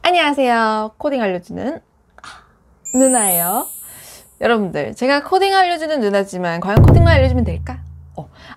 안녕하세요. 코딩 알려주는 누나예요. 여러분들, 제가 코딩 알려주는 누나지만 과연 코딩만 알려주면 될까?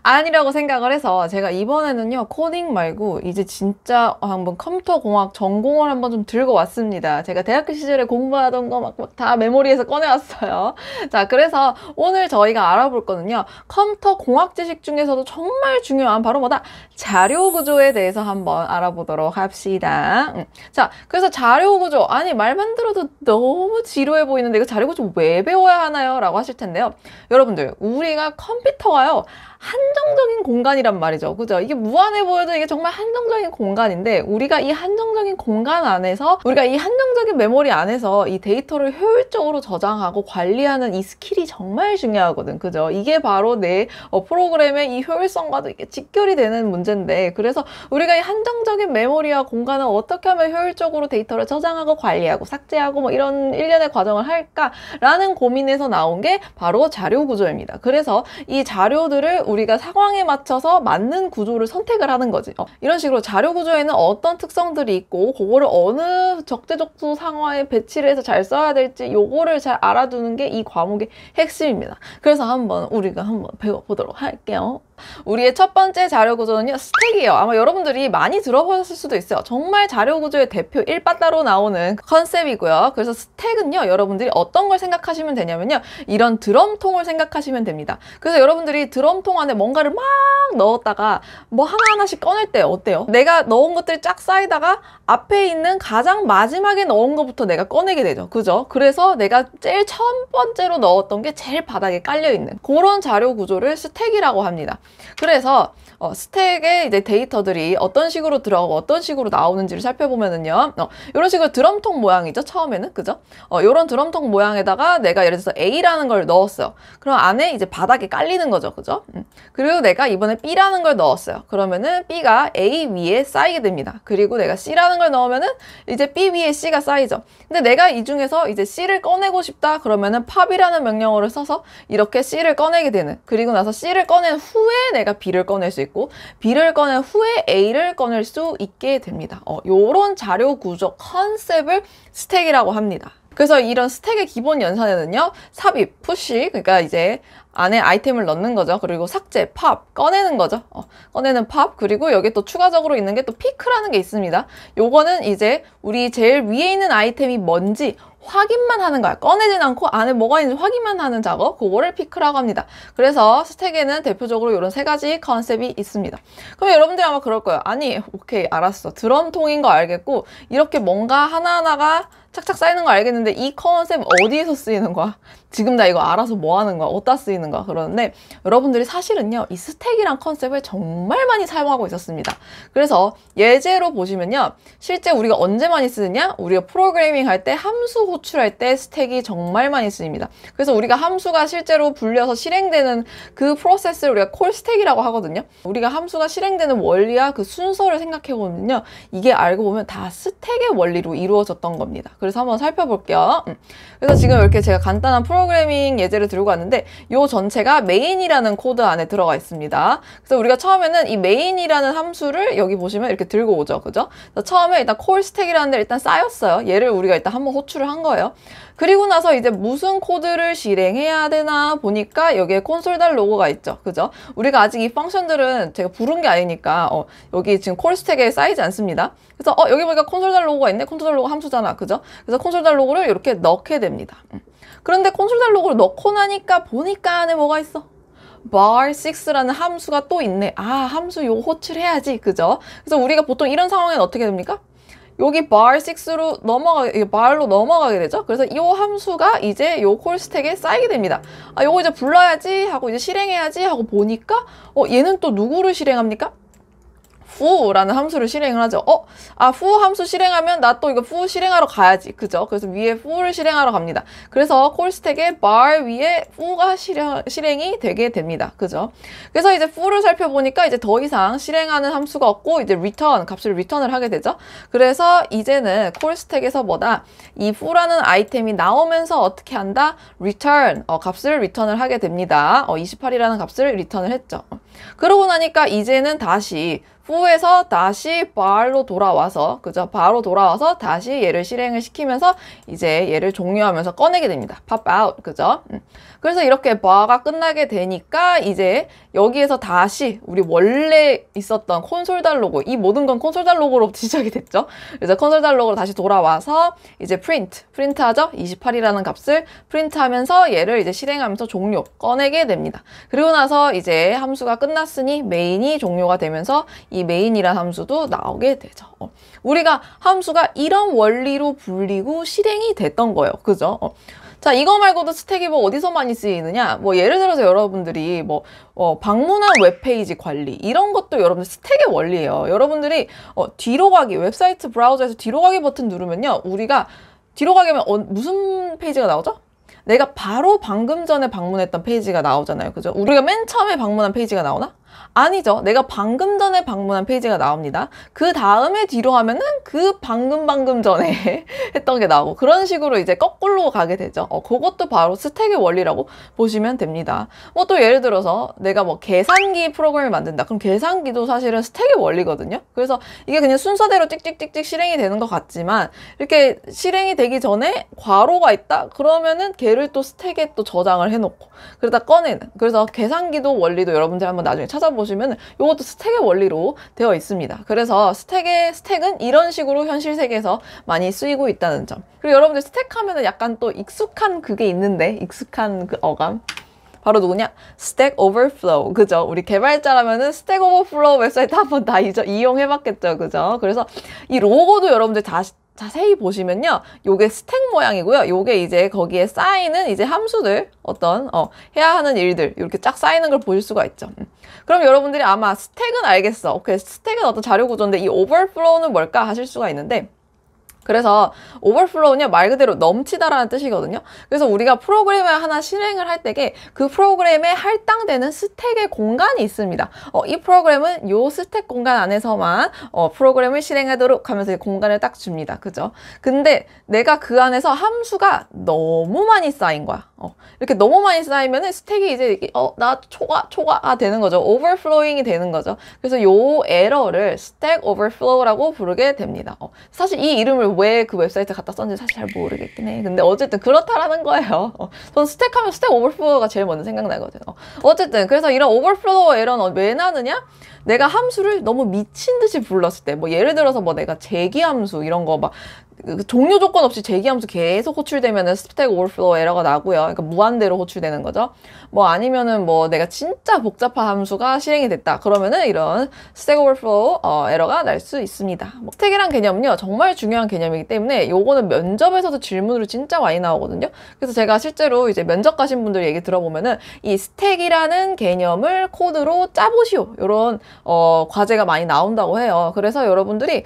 아니라고 생각을 해서 제가 이번에는요, 코딩 말고 이제 진짜 한번 컴퓨터공학 전공을 한번 좀 들고 왔습니다. 제가 대학교 시절에 공부하던 거 막 다 메모리에서 꺼내왔어요. 자, 그래서 오늘 저희가 알아볼 거는요, 컴퓨터공학 지식 중에서도 정말 중요한 바로 뭐다? 자료구조에 대해서 한번 알아보도록 합시다. 자, 그래서 자료구조, 아니 말만 들어도 너무 지루해 보이는데 이거 자료구조 왜 배워야 하나요? 라고 하실 텐데요. 여러분들, 우리가 컴퓨터가요, 한정적인 공간이란 말이죠. 그죠? 이게 무한해 보여도 이게 정말 한정적인 공간인데, 우리가 이 한정적인 공간 안에서, 우리가 이 한정적인 메모리 안에서 이 데이터를 효율적으로 저장하고 관리하는 이 스킬이 정말 중요하거든. 그죠? 이게 바로 내 프로그램의 이 효율성과도 이게 직결이 되는 문제인데, 그래서 우리가 이 한정적인 메모리와 공간을 어떻게 하면 효율적으로 데이터를 저장하고 관리하고 삭제하고 뭐 이런 일련의 과정을 할까라는 고민에서 나온 게 바로 자료 구조입니다. 그래서 이 자료들을 우리가 상황에 맞춰서 맞는 구조를 선택을 하는 거지. 이런 식으로 자료 구조에는 어떤 특성들이 있고 그거를 어느 적재적소 상황에 배치를 해서 잘 써야 될지 요거를 잘 알아두는 게 이 과목의 핵심입니다. 그래서 우리가 한번 배워보도록 할게요. 우리의 첫 번째 자료 구조는요, 스택이에요. 아마 여러분들이 많이 들어보셨을 수도 있어요. 정말 자료 구조의 대표 1바따로 나오는 컨셉이고요. 그래서 스택은요, 여러분들이 어떤 걸 생각하시면 되냐면요, 이런 드럼통을 생각하시면 됩니다. 그래서 여러분들이 드럼통 안에 뭔가를 막 넣었다가 뭐 하나하나씩 꺼낼 때 어때요? 내가 넣은 것들이 쫙 쌓이다가 앞에 있는 가장 마지막에 넣은 것부터 내가 꺼내게 되죠. 그죠? 그래서 내가 제일 첫 번째로 넣었던 게 제일 바닥에 깔려있는 그런 자료 구조를 스택이라고 합니다. 그래서 스택에 이제 데이터들이 어떤 식으로 들어가고 어떤 식으로 나오는지를 살펴보면은요, 이런 식으로 드럼통 모양이죠, 처음에는. 그죠? 이런 드럼통 모양에다가 내가 예를 들어서 A라는 걸 넣었어요. 그럼 안에 이제 바닥에 깔리는 거죠. 그죠? 그리고 내가 이번에 B라는 걸 넣었어요. 그러면은 B가 A 위에 쌓이게 됩니다. 그리고 내가 C라는 걸 넣으면은 이제 B 위에 C가 쌓이죠. 근데 내가 이 중에서 이제 C를 꺼내고 싶다 그러면은 pop이라는 명령어를 써서 이렇게 C를 꺼내게 되는, 그리고 나서 C를 꺼낸 후에 내가 B를 꺼낼 수 있고 B를 꺼낸 후에 A를 꺼낼 수 있게 됩니다. 요런 자료 구조 컨셉을 스택이라고 합니다. 그래서 이런 스택의 기본 연산에는요, 삽입, 푸시, 그러니까 이제 안에 아이템을 넣는 거죠. 그리고 삭제, 팝, 꺼내는 거죠. 꺼내는 팝, 그리고 여기 또 추가적으로 있는 게 또 피크라는 게 있습니다. 요거는 이제 우리 제일 위에 있는 아이템이 뭔지 확인만 하는 거야. 꺼내진 않고 안에 뭐가 있는지 확인만 하는 작업, 그거를 피크라고 합니다. 그래서 스택에는 대표적으로 이런 세 가지 컨셉이 있습니다. 그럼 여러분들이 아마 그럴 거예요. 아니, 오케이, 알았어. 드럼통인 거 알겠고 이렇게 뭔가 하나하나가 착착 쌓이는 거 알겠는데 이 컨셉 어디에서 쓰이는 거야? 지금 나 이거 알아서 뭐 하는 거야? 어디다 쓰이는 거야? 그러는데 여러분들이 사실은요, 이 스택이란 컨셉을 정말 많이 사용하고 있었습니다. 그래서 예제로 보시면요, 실제 우리가 언제 많이 쓰느냐? 우리가 프로그래밍 할 때, 함수 호출할 때 스택이 정말 많이 쓰입니다. 그래서 우리가 함수가 실제로 불려서 실행되는 그 프로세스를 우리가 콜 스택이라고 하거든요. 우리가 함수가 실행되는 원리와 그 순서를 생각해 보면요, 이게 알고 보면 다 스택의 원리로 이루어졌던 겁니다. 그래서 한번 살펴볼게요. 그래서 지금 이렇게 제가 간단한 프로그래밍 예제를 들고 왔는데, 요 전체가 메인이라는 코드 안에 들어가 있습니다. 그래서 우리가 처음에는 이 메인이라는 함수를 여기 보시면 이렇게 들고 오죠. 그죠? 그래서 처음에 일단 콜 스택이라는 데 일단 쌓였어요. 얘를 우리가 일단 한번 호출을 한 거예요. 그리고 나서 이제 무슨 코드를 실행해야 되나 보니까 여기에 콘솔.달 로고가 있죠. 그죠? 우리가 아직 이 펑션들은 제가 부른 게 아니니까 여기 지금 콜 스택에 쌓이지 않습니다. 그래서 여기 보니까 콘솔.달 로고가 있네. 콘솔.달 로고 함수잖아. 그죠? 그래서 콘솔.달 로고를 이렇게 넣게 됩니다. 그런데 콘솔.달 로고를 넣고 나니까 보니까 안에 뭐가 있어? bar6라는 함수가 또 있네. 아, 함수 요 호출해야지. 그죠? 그래서 우리가 보통 이런 상황에는 어떻게 됩니까? 여기 bar6로 bar로 넘어가게 되죠. 그래서 이 함수가 이제 요 콜 스택에 쌓이게 됩니다. 아, 요거 이제 불러야지 하고 이제 실행해야지 하고 보니까 얘는 또 누구를 실행합니까? foo라는 함수를 실행을 하죠. foo 함수 실행하면 나 또 이거 foo 실행하러 가야지. 그죠? 그래서 위에 foo를 실행하러 갑니다. 그래서 콜 스택에 bar 위에 foo가 실행이 되게 됩니다. 그죠? 그래서 이제 foo를 살펴보니까 이제 더 이상 실행하는 함수가 없고 이제 return, 값을 return을 하게 되죠. 그래서 이제는 콜 스택에서 뭐다? 이 foo라는 아이템이 나오면서 어떻게 한다? return, 값을 return을 하게 됩니다. 28이라는 값을 return을 했죠. 그러고 나니까 이제는 다시 foo에서 다시 bar로 돌아와서, 그죠? bar로 돌아와서 다시 얘를 실행을 시키면서 이제 얘를 종료하면서 꺼내게 됩니다. pop out, 그죠? 그래서 이렇게 bar가 끝나게 되니까 이제 여기에서 다시 우리 원래 있었던 콘솔.log, 이 모든 건 콘솔.log로 시작이 됐죠. 그래서 콘솔.log로 다시 돌아와서 이제 프린트 하죠. 28이라는 값을 프린트 하면서 얘를 이제 실행하면서 종료, 꺼내게 됩니다. 그리고 나서 이제 함수가 끝났으니 메인이 종료가 되면서 이 메인이라는 함수도 나오게 되죠. 우리가 함수가 이런 원리로 불리고 실행이 됐던 거예요. 그죠? 자, 이거 말고도 스택이 뭐 어디서 많이 쓰이느냐? 뭐 예를 들어서 여러분들이 뭐 방문한 웹페이지 관리 이런 것도 여러분들 스택의 원리예요. 여러분들이 뒤로 가기, 웹사이트 브라우저에서 뒤로 가기 버튼 누르면요, 우리가 뒤로 가게 하면 무슨 페이지가 나오죠? 내가 바로 방금 전에 방문했던 페이지가 나오잖아요. 그죠? 우리가 맨 처음에 방문한 페이지가 나오나? 아니죠. 내가 방금 전에 방문한 페이지가 나옵니다. 그 다음에 뒤로 하면은 그 방금 전에 했던 게 나오고, 그런 식으로 이제 거꾸로 가게 되죠. 그것도 바로 스택의 원리라고 보시면 됩니다. 뭐 또 예를 들어서 내가 뭐 계산기 프로그램을 만든다. 그럼 계산기도 사실은 스택의 원리거든요. 그래서 이게 그냥 순서대로 찍찍찍찍 실행이 되는 것 같지만, 이렇게 실행이 되기 전에 괄호가 있다? 그러면은 걔를 또 스택에 또 저장을 해놓고 그러다 꺼내는. 그래서 계산기도 원리도 여러분들 한번 나중에 찾아보시면 이것도 스택의 원리로 되어 있습니다. 그래서 스택은 이런 식으로 현실 세계에서 많이 쓰이고 있다는 점. 그리고 여러분들 스택하면 약간 또 익숙한 그게 있는데, 익숙한 그 어감. 바로 누구냐? Stack Overflow. 그죠? 우리 개발자라면은 Stack Overflow 웹사이트 한번 다 이용해봤겠죠. 그죠? 그래서 이 로고도 여러분들 자세히 보시면요, 요게 스택 모양이고요. 요게 이제 거기에 쌓이는 이제 함수들, 어떤 해야 하는 일들 이렇게 쫙 쌓이는 걸 보실 수가 있죠. 그럼 여러분들이 아마 스택은 알겠어. 오케이, 스택은 어떤 자료 구조인데 이 오버플로우는 뭘까 하실 수가 있는데, 그래서 overflow는요, 말 그대로 넘치다라는 뜻이거든요. 그래서 우리가 프로그램을 하나 실행을 할 때에 그 프로그램에 할당되는 스택의 공간이 있습니다. 이 프로그램은 요 스택 공간 안에서만 프로그램을 실행하도록 하면서 공간을 딱 줍니다. 그죠? 근데 내가 그 안에서 함수가 너무 많이 쌓인 거야. 이렇게 너무 많이 쌓이면은 스택이 이제 나 초과가 되는 거죠. overflowing이 되는 거죠. 그래서 요 에러를 stack overflow라고 부르게 됩니다. 사실 이 이름을 왜 그 웹사이트에 갖다 썼는지 사실 잘 모르겠긴 해. 근데 어쨌든 그렇다라는 거예요. 저는 스택하면 스택 오버플로우가 제일 먼저 생각나거든요. 어쨌든 그래서 이런 오버플로우 에러는 왜 나느냐? 내가 함수를 너무 미친 듯이 불렀을 때, 뭐 예를 들어서 뭐 내가 제기함수 이런 거 막 종료 조건 없이 제기함수 계속 호출되면은 스택 오버플로우 에러가 나고요. 그러니까 무한대로 호출되는 거죠. 뭐 아니면은 뭐 내가 진짜 복잡한 함수가 실행이 됐다. 그러면은 이런 스택 오버플로우 에러가 날 수 있습니다. 뭐 스택이란 개념은요, 정말 중요한 개념이기 때문에 요거는 면접에서도 질문으로 진짜 많이 나오거든요. 그래서 제가 실제로 이제 면접 가신 분들 얘기 들어보면은 이 스택이라는 개념을 코드로 짜보시오, 요런 과제가 많이 나온다고 해요. 그래서 여러분들이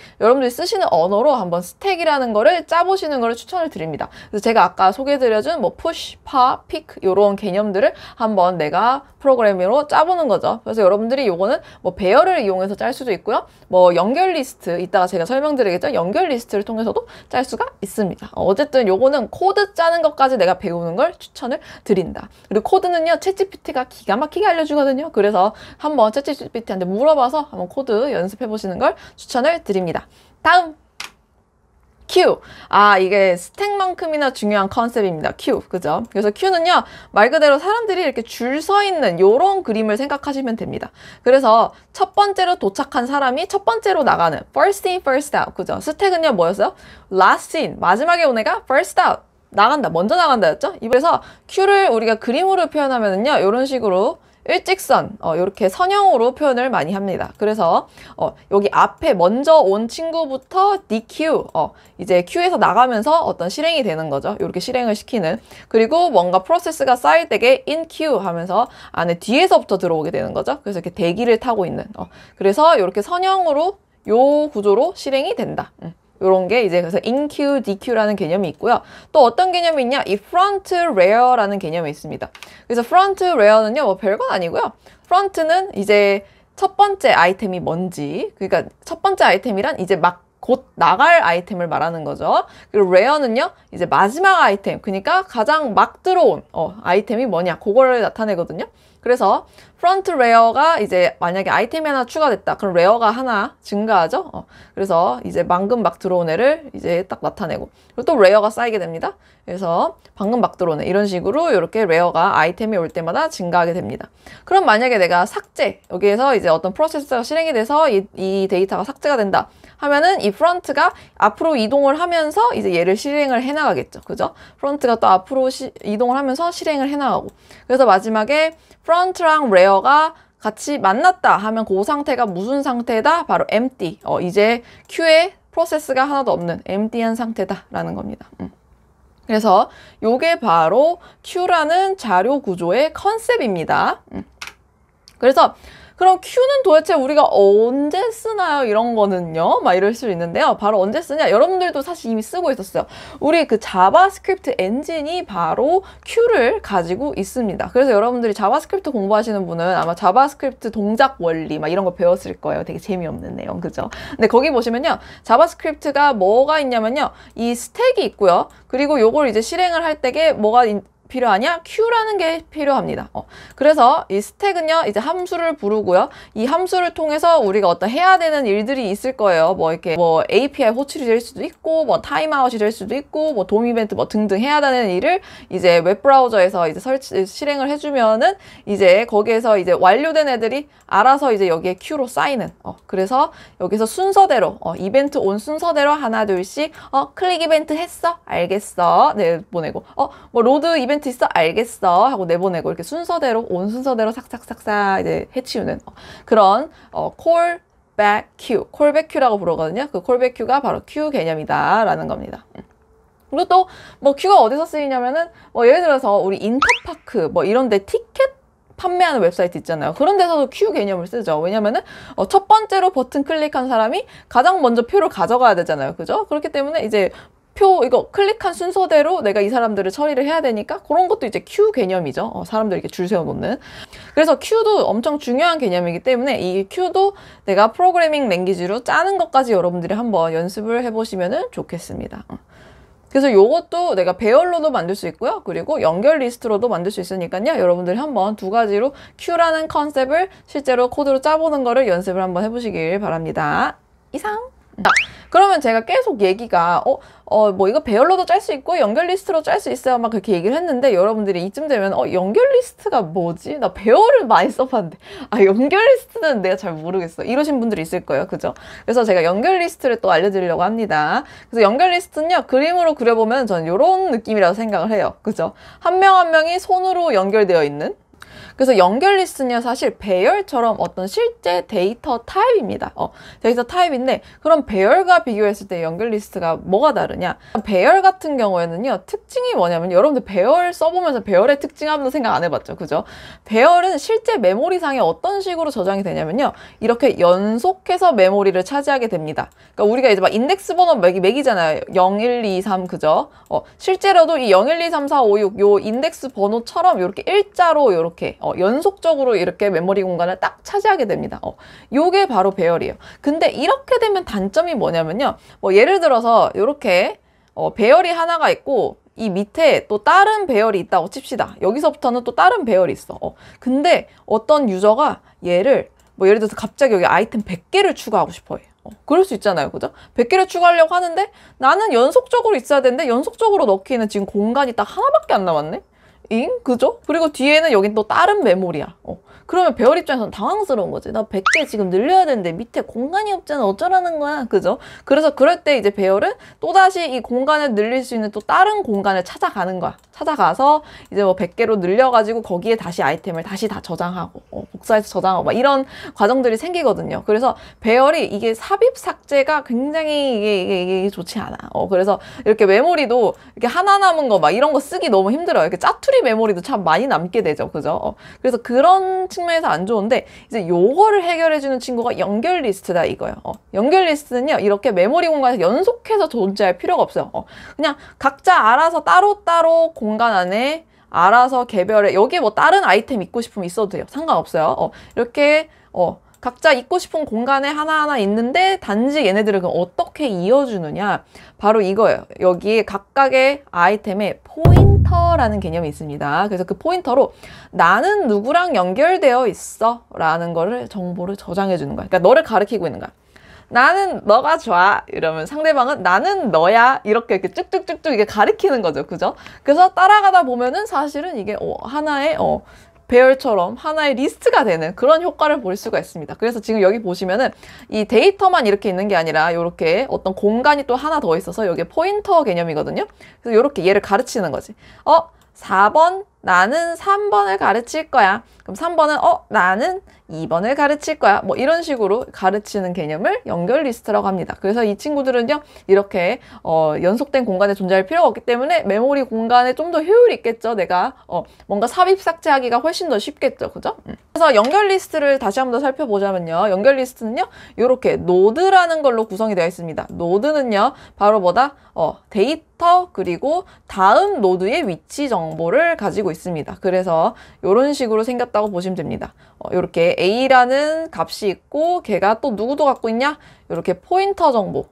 쓰시는 언어로 한번 스택이라는 거를 짜보시는 거를 추천을 드립니다. 그래서 제가 아까 소개해드려준 뭐 push, pop, pick 이런 개념들을 한번 내가 프로그래밍으로 짜보는 거죠. 그래서 여러분들이 요거는 뭐 배열을 이용해서 짤 수도 있고요. 뭐 연결 리스트, 이따가 제가 설명드리겠죠. 연결 리스트를 통해서도 짤 수가 있습니다. 어쨌든 요거는 코드 짜는 것까지 내가 배우는 걸 추천을 드린다. 그리고 코드는요, 챗GPT가 기가 막히게 알려주거든요. 그래서 한번 챗GPT한테 물어봐서 한번 코드 연습해 보시는 걸 추천을 드립니다. 다음! Q. 이게 스택만큼이나 중요한 컨셉입니다. Q. 그죠? 그래서 Q는요, 말 그대로 사람들이 이렇게 줄 서 있는 요런 그림을 생각하시면 됩니다. 그래서 첫 번째로 도착한 사람이 첫 번째로 나가는 first in, first out. 그죠? 스택은요, 뭐였어요? last in. 마지막에 온 애가 first out. 나간다. 먼저 나간다였죠? 그래서 Q를 우리가 그림으로 표현하면은요, 요런 식으로 일직선, 이렇게 선형으로 표현을 많이 합니다. 그래서 여기 앞에 먼저 온 친구부터 DQ, 이제 Q에서 나가면서 어떤 실행이 되는 거죠. 이렇게 실행을 시키는. 그리고 뭔가 프로세스가 쌓일 때에 in Q 하면서 안에 뒤에서부터 들어오게 되는 거죠. 그래서 이렇게 대기를 타고 있는. 그래서 이렇게 선형으로 요 구조로 실행이 된다. 요런 게 이제 그래서 in-queue, d-queue라는 개념이 있고요. 또 어떤 개념이 있냐? 이 front rear라는 개념이 있습니다. 그래서 front rear는요, 뭐 별건 아니고요. front는 이제 첫 번째 아이템이 뭔지, 그러니까 첫 번째 아이템이란 이제 막 곧 나갈 아이템을 말하는 거죠. 그리고 rear는요, 이제 마지막 아이템, 그러니까 가장 막 들어온 아이템이 뭐냐, 그거를 나타내거든요. 그래서 프론트 레어가 이제 만약에 아이템이 하나 추가됐다. 그럼 레어가 하나 증가하죠. 그래서 이제 방금 막 들어온 애를 이제 딱 나타내고, 그리고 또 레어가 쌓이게 됩니다. 그래서 방금 막 들어온 애, 이런 식으로 이렇게 레어가 아이템이 올 때마다 증가하게 됩니다. 그럼 만약에 내가 삭제, 여기에서 이제 어떤 프로세스가 실행이 돼서 이 데이터가 삭제가 된다 하면은 이 프론트가 앞으로 이동을 하면서 이제 얘를 실행을 해 나가겠죠. 그죠? 프론트가 또 앞으로 이동을 하면서 실행을 해 나가고, 그래서 마지막에 프론트랑 레어가 같이 만났다 하면 그 상태가 무슨 상태다? 바로 empty. 이제 큐에 프로세스가 하나도 없는 empty한 상태다라는 겁니다. 그래서 요게 바로 큐라는 자료 구조의 컨셉입니다. 그래서 그럼 Q는 도대체 우리가 언제 쓰나요? 이런 거는요. 막 이럴 수 있는데요. 바로 언제 쓰냐? 여러분들도 사실 이미 쓰고 있었어요. 우리 그 자바스크립트 엔진이 바로 Q를 가지고 있습니다. 그래서 여러분들이 자바스크립트 공부하시는 분은 아마 자바스크립트 동작 원리 막 이런 거 배웠을 거예요. 되게 재미없는 내용, 그죠? 근데 거기 보시면요. 자바스크립트가 뭐가 있냐면요. 이 스택이 있고요. 그리고 요걸 이제 실행을 할 때게 뭐가 필요하냐? Q라는 게 필요합니다. 그래서 이 스택은요, 이제 함수를 부르고요. 이 함수를 통해서 우리가 어떤 해야 되는 일들이 있을 거예요. 뭐 이렇게 뭐 API 호출이 될 수도 있고, 뭐 타임아웃이 될 수도 있고, 뭐 돔 이벤트 뭐 등등 해야 되는 일을 이제 웹브라우저에서 이제 실행을 해주면은 이제 거기에서 이제 완료된 애들이 알아서 이제 여기에 Q로 쌓이는. 그래서 여기서 순서대로 이벤트 온 순서대로 하나 둘씩 클릭 이벤트 했어? 알겠어. 내보내고 뭐 로드 이벤트 있어? 알겠어. 하고 내보내고 이렇게 순서대로 온 순서대로 삭삭삭삭 이제 해치우는 그런 callback queue, callback queue라고 부르거든요. 그 callback queue가 바로 queue 개념이다라는 겁니다. 그리고 또 뭐 queue가 어디서 쓰이냐면은 뭐 예를 들어서 우리 인터파크 뭐 이런데 티켓 판매하는 웹사이트 있잖아요. 그런 데서도 큐 개념을 쓰죠. 왜냐면은 첫 번째로 버튼 클릭한 사람이 가장 먼저 표를 가져가야 되잖아요. 그죠? 그렇기 때문에 이제 표 이거 클릭한 순서대로 내가 이 사람들을 처리를 해야 되니까 그런 것도 이제 큐 개념이죠. 사람들 이렇게 줄 세워놓는. 그래서 큐도 엄청 중요한 개념이기 때문에 이 큐도 내가 프로그래밍 랭귀지로 짜는 것까지 여러분들이 한번 연습을 해보시면 좋겠습니다. 그래서 요것도 내가 배열로도 만들 수 있고요. 그리고 연결 리스트로도 만들 수 있으니까요. 여러분들이 한번 두 가지로 큐라는 컨셉을 실제로 코드로 짜보는 거를 연습을 한번 해보시길 바랍니다. 이상! 그러면 제가 계속 얘기가 뭐 이거 배열로도 짤 수 있고 연결 리스트로 짤 수 있어요 막 그렇게 얘기를 했는데 여러분들이 이쯤 되면 연결 리스트가 뭐지? 나 배열을 많이 써봤는데 연결 리스트는 내가 잘 모르겠어 이러신 분들이 있을 거예요. 그죠? 그래서 제가 연결 리스트를 또 알려드리려고 합니다. 그래서 연결 리스트는요 그림으로 그려보면 저는 이런 느낌이라고 생각을 해요. 그죠? 한 명 한 명이 손으로 연결되어 있는. 그래서 연결 리스트는요 사실 배열처럼 어떤 실제 데이터 타입입니다. 데이터 타입인데 그럼 배열과 비교했을 때 연결 리스트가 뭐가 다르냐? 배열 같은 경우에는요 특징이 뭐냐면 여러분들 배열 써보면서 배열의 특징 한번 생각 안 해봤죠? 그죠? 배열은 실제 메모리상에 어떤 식으로 저장이 되냐면요 이렇게 연속해서 메모리를 차지하게 됩니다. 그러니까 우리가 이제 막 인덱스 번호 매기잖아요. 0, 1, 2, 3 그죠? 실제로도 이 0, 1, 2, 3, 4, 5, 6 요 인덱스 번호처럼 이렇게 일자로 이렇게 연속적으로 이렇게 메모리 공간을 딱 차지하게 됩니다. 요게 바로 배열이에요. 근데 이렇게 되면 단점이 뭐냐면요. 뭐 예를 들어서 이렇게 배열이 하나가 있고 이 밑에 또 다른 배열이 있다고 칩시다. 여기서부터는 또 다른 배열이 있어. 근데 어떤 유저가 얘를 뭐 예를 들어서 갑자기 여기 아이템 100개를 추가하고 싶어 해. 그럴 수 있잖아요. 그죠? 100개를 추가하려고 하는데 나는 연속적으로 있어야 되는데 연속적으로 넣기에는 지금 공간이 딱 하나밖에 안 남았네? 그죠? 그리고 뒤에는 여긴 또 다른 메모리야. 그러면 배열 입장에서는 당황스러운 거지. 나 100개 지금 늘려야 되는데 밑에 공간이 없잖아. 어쩌라는 거야. 그죠? 그래서 그럴 때 이제 배열은 또다시 이 공간을 늘릴 수 있는 또 다른 공간을 찾아가는 거야. 찾아가서 이제 뭐 100개로 늘려가지고 거기에 다시 아이템을 다시 다 저장하고 복사해서 저장하고 막 이런 과정들이 생기거든요. 그래서 배열이 이게 삽입 삭제가 굉장히 이게 좋지 않아. 그래서 이렇게 메모리도 이렇게 하나 남은 거 막 이런 거 쓰기 너무 힘들어요. 이렇게 짜투리 메모리도 참 많이 남게 되죠. 그죠? 그래서 그런 측면에서 안 좋은데 이제 요거를 해결해주는 친구가 연결 리스트다 이거예요. 연결 리스트는요 이렇게 메모리 공간에서 연속해서 존재할 필요가 없어요. 그냥 각자 알아서 따로따로 공간 안에 알아서 개별해. 여기에 뭐 다른 아이템 있고 싶으면 있어도 돼요. 상관없어요. 이렇게 각자 있고 싶은 공간에 하나하나 있는데 단지 얘네들을 그럼 어떻게 이어주느냐 바로 이거예요. 여기에 각각의 아이템에 포인터 포인터라는 개념이 있습니다. 그래서 그 포인터로 나는 누구랑 연결되어 있어 라는 거를 정보를 저장해 주는 거야. 그러니까 너를 가리키고 있는 거야. 나는 너가 좋아 이러면 상대방은 나는 너야 이렇게 쭉쭉쭉쭉 이게 가리키는 거죠. 그죠? 그래서 따라가다 보면은 사실은 이게 하나의 배열처럼 하나의 리스트가 되는 그런 효과를 볼 수가 있습니다. 그래서 지금 여기 보시면은 이 데이터만 이렇게 있는 게 아니라 이렇게 어떤 공간이 또 하나 더 있어서 이게 포인터 개념이거든요. 그래서 이렇게 얘를 가르치는 거지. 4번 나는 3번을 가르칠 거야. 그럼 3번은 나는 2번을 가르칠 거야. 뭐 이런 식으로 가르치는 개념을 연결 리스트라고 합니다. 그래서 이 친구들은요 이렇게 연속된 공간에 존재할 필요가 없기 때문에 메모리 공간에 좀 더 효율이 있겠죠. 내가 뭔가 삽입 삭제하기가 훨씬 더 쉽겠죠. 그죠? 그래서 연결 리스트를 다시 한번 더 살펴보자면요. 연결 리스트는요 이렇게 노드라는 걸로 구성이 되어 있습니다. 노드는요 바로 뭐다? 데이터 그리고 다음 노드의 위치 정보를 가지고 있습니다. 그래서 이런 식으로 생겼다고 보시면 됩니다. 이렇게 A라는 값이 있고 걔가 또 누구도 갖고 있냐? 이렇게 포인터 정보,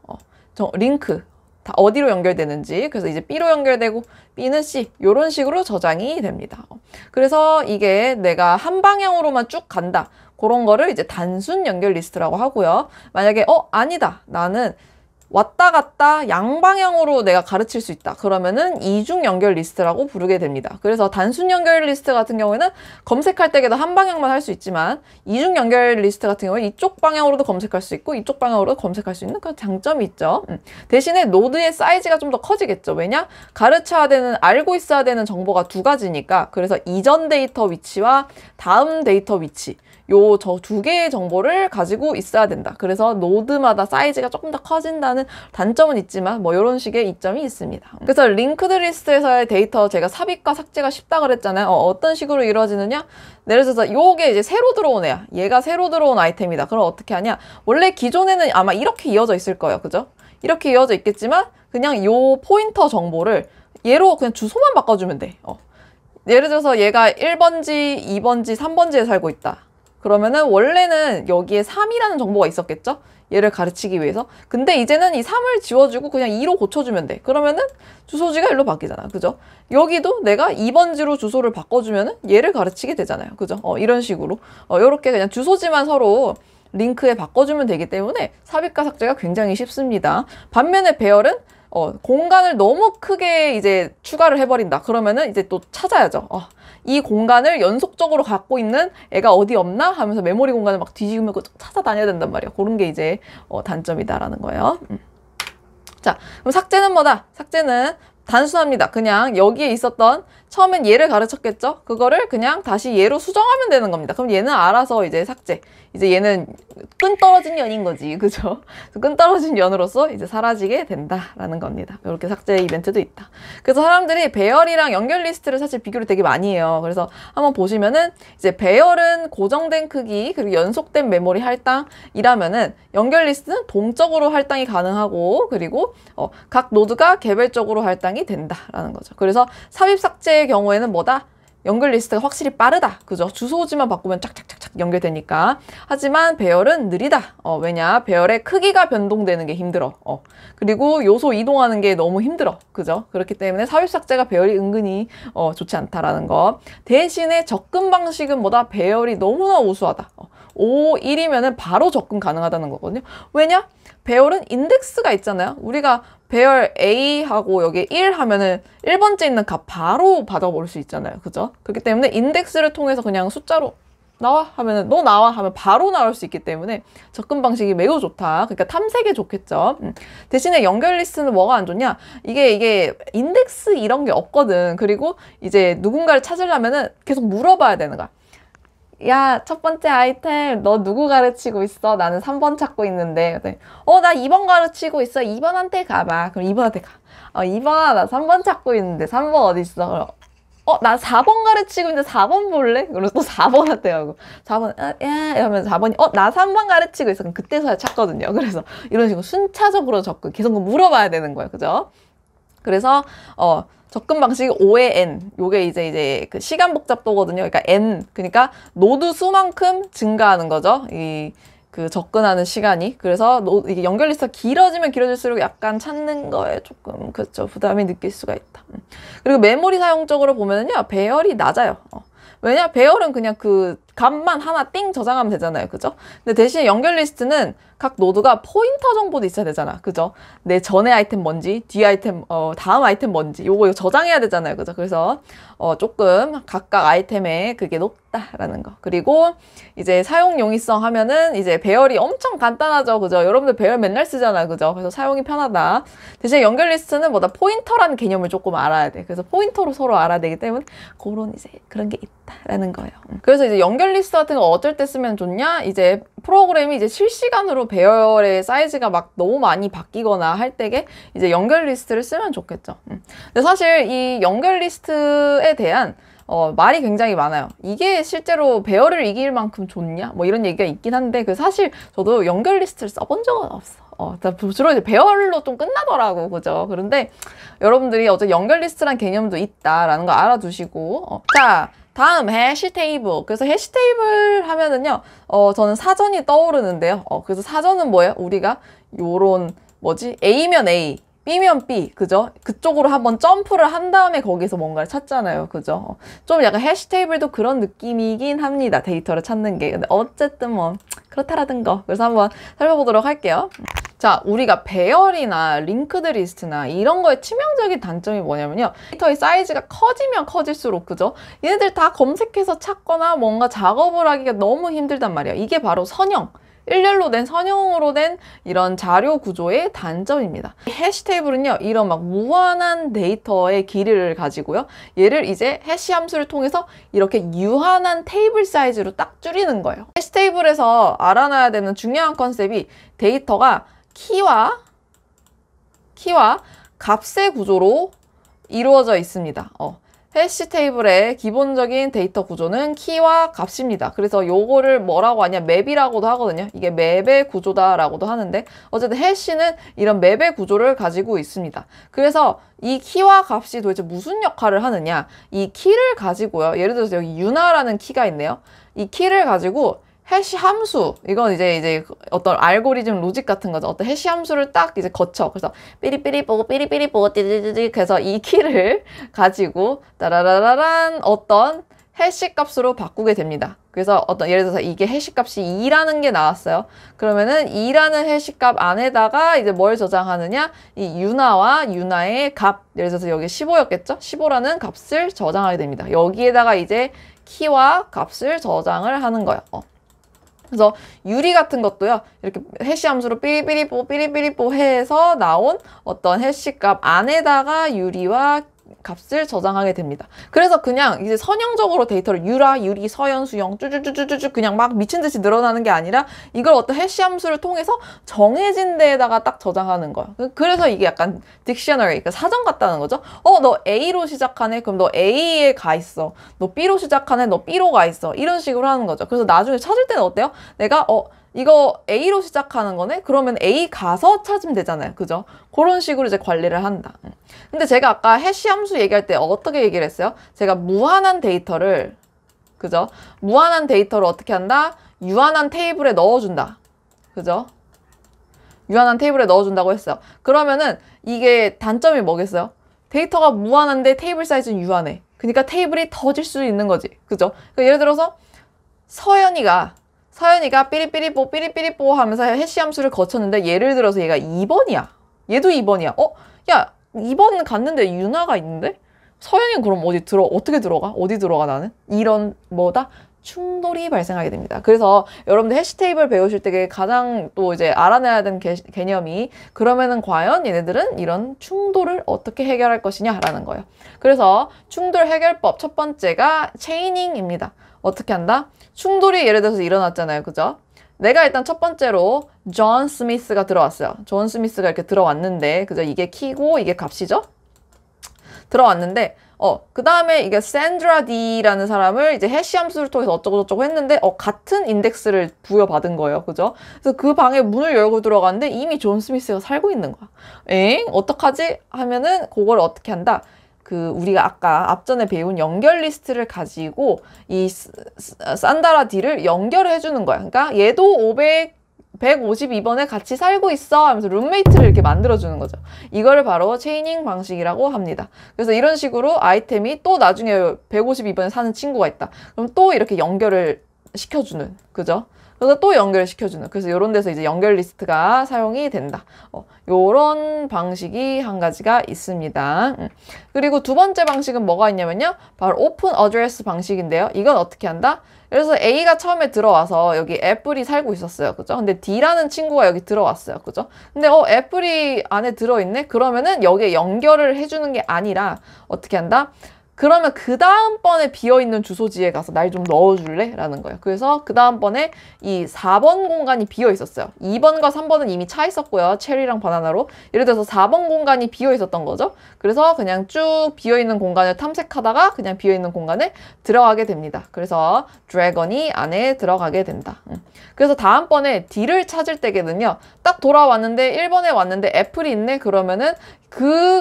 링크 다 어디로 연결되는지 그래서 이제 B로 연결되고 B는 C 이런 식으로 저장이 됩니다. 그래서 이게 내가 한 방향으로만 쭉 간다. 그런 거를 이제 단순 연결 리스트라고 하고요. 만약에 아니다. 나는 왔다 갔다 양방향으로 내가 가르칠 수 있다. 그러면은 이중 연결 리스트라고 부르게 됩니다. 그래서 단순 연결 리스트 같은 경우에는 검색할 때에도 한 방향만 할 수 있지만 이중 연결 리스트 같은 경우에 이쪽 방향으로도 검색할 수 있고 이쪽 방향으로도 검색할 수 있는 그런 장점이 있죠. 대신에 노드의 사이즈가 좀 더 커지겠죠. 왜냐? 가르쳐야 되는, 알고 있어야 되는 정보가 두 가지니까. 그래서 이전 데이터 위치와 다음 데이터 위치 저 두 개의 정보를 가지고 있어야 된다. 그래서 노드마다 사이즈가 조금 더 커진다는 단점은 있지만 뭐 이런 식의 이점이 있습니다. 그래서 링크드 리스트에서의 데이터 제가 삽입과 삭제가 쉽다 그랬잖아요. 어떤 식으로 이루어지느냐? 예를 들어서 요게 이제 새로 들어온 애야. 얘가 새로 들어온 아이템이다. 그럼 어떻게 하냐? 원래 기존에는 아마 이렇게 이어져 있을 거예요. 그죠? 이렇게 이어져 있겠지만 그냥 요 포인터 정보를 얘로 그냥 주소만 바꿔주면 돼. 예를 들어서 얘가 1번지, 2번지, 3번지에 살고 있다. 그러면은 원래는 여기에 3이라는 정보가 있었겠죠? 얘를 가르치기 위해서. 근데 이제는 이 3을 지워주고 그냥 2로 고쳐주면 돼. 그러면은 주소지가 1로 바뀌잖아. 그죠? 여기도 내가 2번지로 주소를 바꿔주면은 얘를 가르치게 되잖아요. 그죠? 이런 식으로. 요렇게 그냥 주소지만 서로 링크에 바꿔주면 되기 때문에 삽입과 삭제가 굉장히 쉽습니다. 반면에 배열은 공간을 너무 크게 이제 추가를 해버린다. 그러면은 이제 또 찾아야죠. 이 공간을 연속적으로 갖고 있는 애가 어디 없나 하면서 메모리 공간을 막 뒤지면서 찾아다녀야 된단 말이야. 그런 게 이제 단점이다라는 거예요. 자, 그럼 삭제는 뭐다? 삭제는 단순합니다. 그냥 여기에 있었던 처음엔 얘를 가르쳤겠죠? 그거를 그냥 다시 얘로 수정하면 되는 겁니다. 그럼 얘는 알아서 이제 삭제. 이제 얘는 끈 떨어진 연인 거지. 그죠? 끈 떨어진 연으로서 이제 사라지게 된다라는 겁니다. 이렇게 삭제 이벤트도 있다. 그래서 사람들이 배열이랑 연결 리스트를 사실 비교를 되게 많이 해요. 그래서 한번 보시면은 이제 배열은 고정된 크기 그리고 연속된 메모리 할당이라면은 연결 리스트는 동적으로 할당이 가능하고 그리고 각 노드가 개별적으로 할당이 된다라는 거죠. 그래서 삽입 삭제의 경우에는 뭐다? 연결 리스트가 확실히 빠르다. 그죠? 주소지만 바꾸면 짝짝짝짝 연결되니까. 하지만 배열은 느리다. 왜냐? 배열의 크기가 변동되는 게 힘들어. 그리고 요소 이동하는 게 너무 힘들어. 그죠? 그렇기 때문에 삽입 삭제가 배열이 은근히 좋지 않다라는 거. 대신에 접근 방식은 뭐다? 배열이 너무나 우수하다. 5, 1이면은 바로 접근 가능하다는 거거든요. 왜냐? 배열은 인덱스가 있잖아요. 우리가 배열 A하고 여기 1 하면은 1번째 있는 값 바로 받아볼 수 있잖아요. 그죠? 그렇기 때문에 인덱스를 통해서 그냥 숫자로 나와 하면은 너 나와 하면 바로 나올 수 있기 때문에 접근 방식이 매우 좋다. 그러니까 탐색에 좋겠죠. 대신에 연결 리스트는 뭐가 안 좋냐? 이게 인덱스 이런 게 없거든. 그리고 이제 누군가를 찾으려면은 계속 물어봐야 되는 거야. 야, 첫 번째 아이템 너 누구 가르치고 있어? 나는 3번 찾고 있는데. 나 2번 가르치고 있어. 2번한테 가봐. 그럼 2번한테 가. 2번아, 나 3번 찾고 있는데 3번 어디 있어? 나 4번 가르치고 있는데 4번 볼래? 그래서 또 4번한테 가고 4번 야 이러면 4번이 나 3번 가르치고 있어. 그럼 그때서야 찾거든요. 그래서 이런 식으로 순차적으로 접근 계속 물어봐야 되는 거예요. 그죠? 그래서 접근 방식이 5의 n. 요게 이제 그 시간 복잡도거든요. 그러니까 n. 그러니까 노드 수만큼 증가하는 거죠. 그 접근하는 시간이. 그래서 이게 연결 리스트가 길어지면 길어질수록 약간 찾는 거에 조금 그렇죠 부담이 느낄 수가 있다. 그리고 메모리 사용적으로 보면은요 배열이 낮아요. 왜냐 배열은 그냥 그 값만 하나 띵 저장하면 되잖아요. 그죠? 근데 대신 연결 리스트는 각 노드가 포인터 정보도 있어야 되잖아. 그죠? 내 전에 아이템 뭔지, 뒤 아이템, 다음 아이템 뭔지, 요거 저장해야 되잖아요. 그죠? 그래서, 조금 각각 아이템에 그게 높다라는 거. 그리고 이제 사용 용이성 하면은 이제 배열이 엄청 간단하죠. 그죠? 여러분들 배열 맨날 쓰잖아요. 그죠? 그래서 사용이 편하다. 대신 연결 리스트는 뭐다 포인터라는 개념을 조금 알아야 돼. 그래서 포인터로 서로 알아야 되기 때문에 그런 이제 그런 게 있다라는 거예요. 그래서 이제 연결 리스트 같은 거 어떨 때 쓰면 좋냐? 이제 프로그램이 이제 실시간으로 배열의 사이즈가 막 너무 많이 바뀌거나 할 때에 이제 연결 리스트를 쓰면 좋겠죠. 근데 사실 이 연결 리스트에 대한 말이 굉장히 많아요. 이게 실제로 배열을 이길 만큼 좋냐? 뭐 이런 얘기가 있긴 한데 그 사실 저도 연결 리스트를 써본 적은 없어. 주로 이제 배열로 좀 끝나더라고. 그죠? 그런데 여러분들이 어제 연결 리스트란 개념도 있다라는 거 알아두시고 자, 다음 해시 테이블. 그래서 해시 테이블 하면은요, 저는 사전이 떠오르는데요. 그래서 사전은 뭐예요? 우리가 요런 뭐지? A면 A, B면 B, 그죠? 그쪽으로 한번 점프를 한 다음에 거기서 뭔가를 찾잖아요. 그죠? 좀 약간 해시 테이블도 그런 느낌이긴 합니다. 데이터를 찾는 게. 근데 어쨌든 뭐 그렇다라든 거. 그래서 한번 살펴보도록 할게요. 자, 우리가 배열이나 링크드 리스트나 이런 거에 치명적인 단점이 뭐냐면요. 데이터의 사이즈가 커지면 커질수록, 그죠? 얘네들 다 검색해서 찾거나 뭔가 작업을 하기가 너무 힘들단 말이야. 이게 바로 선형. 일렬로 된 선형으로 된 이런 자료 구조의 단점입니다. 해시 테이블은요, 이런 막 무한한 데이터의 길이를 가지고요. 얘를 이제 해시 함수를 통해서 이렇게 유한한 테이블 사이즈로 딱 줄이는 거예요. 해시 테이블에서 알아놔야 되는 중요한 컨셉이 데이터가 키와 값의 구조로 이루어져 있습니다. 해시 테이블의 기본적인 데이터 구조는 키와 값입니다. 그래서 요거를 뭐라고 하냐? 맵이라고도 하거든요. 이게 맵의 구조다라고도 하는데 어쨌든 해시는 이런 맵의 구조를 가지고 있습니다. 그래서 이 키와 값이 도대체 무슨 역할을 하느냐? 이 키를 가지고요. 예를 들어서 여기 유나라는 키가 있네요. 이 키를 가지고 해시 함수, 이건 이제 어떤 알고리즘 로직 같은 거죠. 어떤 해시 함수를 딱 이제 거쳐. 그래서 삐리삐리 보고 띠디디디 해서 이 키를 가지고 따라라라란 어떤 해시 값으로 바꾸게 됩니다. 그래서 예를 들어서 이게 해시 값이 2라는 게 나왔어요. 그러면은 2라는 해시 값 안에다가 이제 뭘 저장하느냐? 이 유나와 유나의 값. 예를 들어서 여기 15였겠죠? 15라는 값을 저장하게 됩니다. 여기에다가 이제 키와 값을 저장을 하는 거예요. 그래서 유리 같은 것도요, 이렇게 해시 함수로 삐리삐리뽀 해서 나온 어떤 해시 값 안에다가 유리와 값을 저장하게 됩니다. 그래서 그냥 이제 선형적으로 데이터를 유라, 유리, 서연, 수영 쭈쭈쭈쭈쭈 그냥 막 미친 듯이 늘어나는 게 아니라 이걸 어떤 해시 함수를 통해서 정해진 데에다가 딱 저장하는 거예요. 그래서 이게 약간 딕셔너리, 그러니까 사전 같다는 거죠. 너 A로 시작하네? 그럼 너 A에 가 있어. 너 B로 시작하네? 너 B로 가 있어. 이런 식으로 하는 거죠. 그래서 나중에 찾을 때는 어때요? 내가 이거 A로 시작하는 거네? 그러면 A 가서 찾으면 되잖아요. 그죠? 그런 식으로 이제 관리를 한다. 근데 제가 아까 해시 함수 얘기할 때 어떻게 얘기를 했어요? 제가 무한한 데이터를, 그죠? 무한한 데이터를 어떻게 한다? 유한한 테이블에 넣어준다. 그죠? 유한한 테이블에 넣어준다고 했어요. 그러면은 이게 단점이 뭐겠어요? 데이터가 무한한데 테이블 사이즈는 유한해. 그러니까 테이블이 터질 수 있는 거지. 그죠? 그러니까 예를 들어서 서연이가 삐리삐리뽀 하면서 해시 함수를 거쳤는데 예를 들어서 얘가 2번이야. 얘도 2번이야. 야, 2번 갔는데 유나가 있는데? 서연이는 그럼 어떻게 들어가? 어디 들어가 나는? 이런 충돌이 발생하게 됩니다. 그래서 여러분들 해시 테이블 배우실 때 가장 또 이제 알아내야 되는 개념이 그러면은 과연 얘네들은 이런 충돌을 어떻게 해결할 것이냐라는 거예요. 그래서 충돌 해결법 첫 번째가 체이닝입니다. 어떻게 한다? 충돌이 예를 들어서 일어났잖아요. 그죠? 내가 일단 첫 번째로 존 스미스가 들어왔어요. 존 스미스가 이렇게 들어왔는데, 그죠? 이게 키고 이게 값이죠? 들어왔는데, 그 다음에 이게 샌드라 D라는 사람을 이제 해시 함수를 통해서 어쩌고저쩌고 했는데, 같은 인덱스를 부여받은 거예요. 그죠? 그래서 그 방에 문을 열고 들어갔는데 이미 존 스미스가 살고 있는 거야. 어떡하지? 하면은 그걸 어떻게 한다? 우리가 아까 앞전에 배운 연결 리스트를 가지고 이 산다라 D를 연결을 해주는 거야. 그러니까 얘도 152번에 같이 살고 있어 하면서 룸메이트를 이렇게 만들어주는 거죠. 이거를 바로 체이닝 방식이라고 합니다. 그래서 이런 식으로 아이템이 또 나중에 152번에 사는 친구가 있다. 그럼 또 이렇게 연결을 시켜주는, 그죠? 그래서 또 연결시켜주는. 그래서 이런 데서 이제 연결 리스트가 사용이 된다. 요런 방식이 한 가지가 있습니다. 그리고 두 번째 방식은 뭐가 있냐면요. 바로 오픈 어드레스 방식인데요. 이건 어떻게 한다? 그래서 A가 처음에 들어와서 여기 애플이 살고 있었어요. 그죠? 근데 D라는 친구가 여기 들어왔어요. 그죠? 근데 애플이 안에 들어있네? 그러면은 여기에 연결을 해주는 게 아니라 어떻게 한다? 그러면 그 다음번에 비어있는 주소지에 가서 날 좀 넣어줄래? 라는 거예요. 그래서 그 다음번에 이 4번 공간이 비어있었어요. 2번과 3번은 이미 차 있었고요. 체리랑 바나나로. 예를 들어서 4번 공간이 비어있었던 거죠. 그래서 그냥 쭉 비어있는 공간을 탐색하다가 그냥 비어있는 공간에 들어가게 됩니다. 그래서 드래곤이 안에 들어가게 된다. 그래서 다음번에 D를 찾을 때에는요. 딱 돌아왔는데 1번에 왔는데 애플이 있네? 그러면은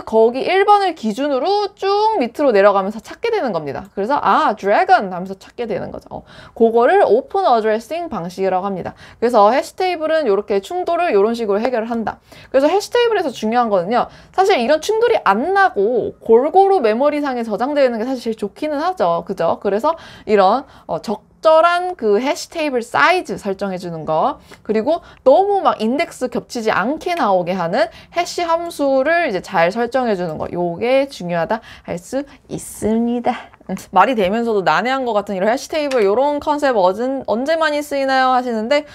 거기 1번을 기준으로 쭉 밑으로 내려가면서 찾게 되는 겁니다. 그래서 드래곤 하면서 찾게 되는 거죠. 그거를 오픈 어드레싱 방식이라고 합니다. 그래서 해시 테이블은 이렇게 충돌을 이런 식으로 해결을 한다. 그래서 해시 테이블에서 중요한 거는요. 사실 이런 충돌이 안 나고 골고루 메모리상에 저장되는 게 사실 제일 좋기는 하죠. 그죠? 그래서 이런 적절한 그 해시 테이블 사이즈 설정해 주는 거, 그리고 너무 막 인덱스 겹치지 않게 나오게 하는 해시 함수를 이제 잘 설정해 주는 거, 요게 중요하다 할 수 있습니다. 말이 되면서도 난해한 것 같은 이런 해시 테이블 이런 컨셉 언제 많이 쓰이나요 하시는데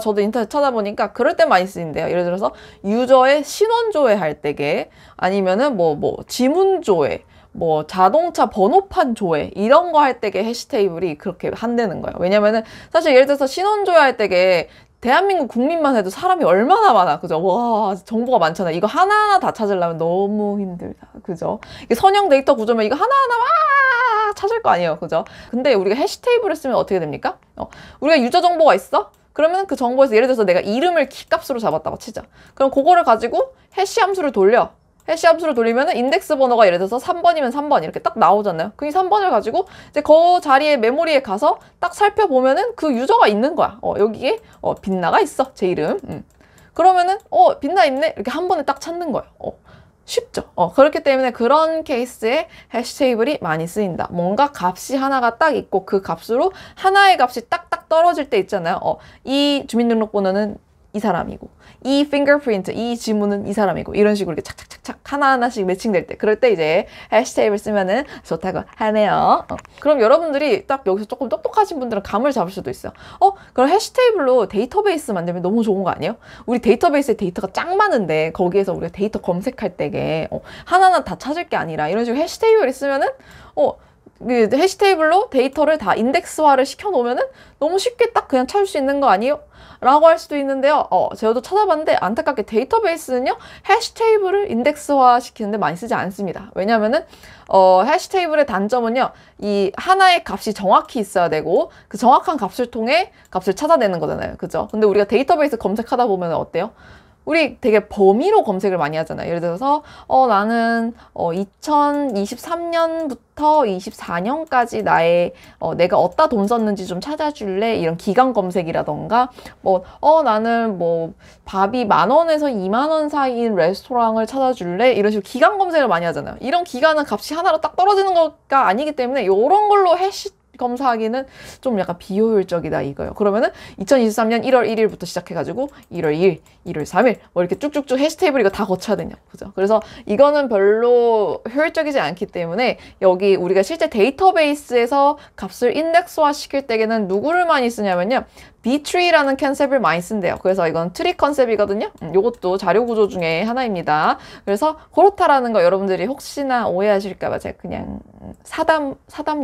저도 인터넷 찾아보니까 그럴 때 많이 쓰인대요. 예를 들어서 유저의 신원 조회할 때게, 아니면은 지문 조회, 자동차 번호판 조회 이런 거 할 때게 해시 테이블이 그렇게 한다는 거예요. 왜냐면은 사실 예를 들어서 신원 조회할 때게 대한민국 국민만 해도 사람이 얼마나 많아. 그죠? 와, 정보가 많잖아. 이거 하나하나 다 찾으려면 너무 힘들다. 그죠? 이게 선형 데이터 구조면 이거 하나하나 막 찾을 거 아니에요. 그죠? 근데 우리가 해시 테이블을 쓰면 어떻게 됩니까? 우리가 유저 정보가 있어? 그러면 그 정보에서 예를 들어서 내가 이름을 키값으로 잡았다고 치자. 그럼 그거를 가지고 해시 함수를 돌려. 해시 함수를 돌리면 인덱스 번호가 예를 들어서 3번이면 3번 이렇게 딱 나오잖아요. 그 3번을 가지고 이제 그 자리에 메모리에 가서 딱 살펴보면은 그 유저가 있는 거야. 여기에 빛나가 있어. 제 이름. 그러면은 빛나 있네. 이렇게 한 번에 딱 찾는 거예요. 쉽죠. 그렇기 때문에 그런 케이스에 해시 테이블이 많이 쓰인다. 뭔가 값이 하나가 딱 있고 그 값으로 하나의 값이 딱딱 떨어질 때 있잖아요. 이 주민등록번호는 이 사람이고, 이 fingerprint, 이 지문은 이 사람이고, 이런 식으로 이렇게 착착착착 하나하나씩 매칭될 때, 그럴 때 이제 해시 테이블 쓰면은 좋다고 하네요. 그럼 여러분들이 딱 여기서 조금 똑똑하신 분들은 감을 잡을 수도 있어요. 그럼 해시 테이블로 데이터베이스 만들면 너무 좋은 거 아니에요? 우리 데이터베이스에 데이터가 짱 많은데 거기에서 우리가 데이터 검색할 때게 하나하나 다 찾을 게 아니라 이런 식으로 해시 테이블 있으면은 그 해시 테이블로 데이터를 다 인덱스화를 시켜 놓으면은 너무 쉽게 딱 그냥 찾을 수 있는 거 아니에요? 라고 할 수도 있는데요. 저도 찾아봤는데 안타깝게 데이터베이스는요. 해시 테이블을 인덱스화 시키는데 많이 쓰지 않습니다. 왜냐면은 해시 테이블의 단점은요. 이 하나의 값이 정확히 있어야 되고 그 정확한 값을 통해 값을 찾아내는 거잖아요. 그죠? 근데 우리가 데이터베이스 검색하다 보면 어때요? 우리 되게 범위로 검색을 많이 하잖아요. 예를 들어서 나는 2023년부터 24년까지 내가 어디다 돈 썼는지 좀 찾아줄래? 이런 기간 검색이라던가 나는 밥이 10,000원에서 20,000원 사이인 레스토랑을 찾아줄래? 이런 식으로 기간 검색을 많이 하잖아요. 이런 기간은 값이 하나로 딱 떨어지는 거가 아니기 때문에 이런 걸로 해시 검사하기는 좀 약간 비효율적이다 이거예요. 그러면은 2023년 1월 1일부터 시작해가지고 1월 2일, 1월 3일 이렇게 쭉쭉쭉 해시 테이블 이거 다 거쳐야 되냐. 그죠? 그래서 이거는 별로 효율적이지 않기 때문에 여기 우리가 실제 데이터베이스에서 값을 인덱스화 시킬 때에는 누구를 많이 쓰냐면요. B-tree라는 컨셉을 많이 쓴대요. 그래서 이건 트리 컨셉이거든요. 이것도 자료 구조 중에 하나입니다. 그래서 그렇다라는 거 여러분들이 혹시나 오해하실까봐 제가 그냥 사담,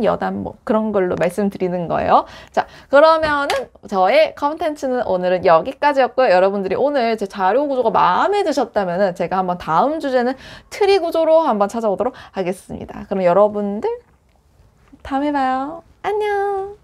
여담 그런 걸로 말씀드리는 거예요. 자, 그러면은 저의 컨텐츠는 오늘은 여기까지였고요. 여러분들이 오늘 제 자료 구조가 마음에 드셨다면은 제가 한번 다음 주제는 트리 구조로 한번 찾아오도록 하겠습니다. 그럼 여러분들 다음에 봐요. 안녕.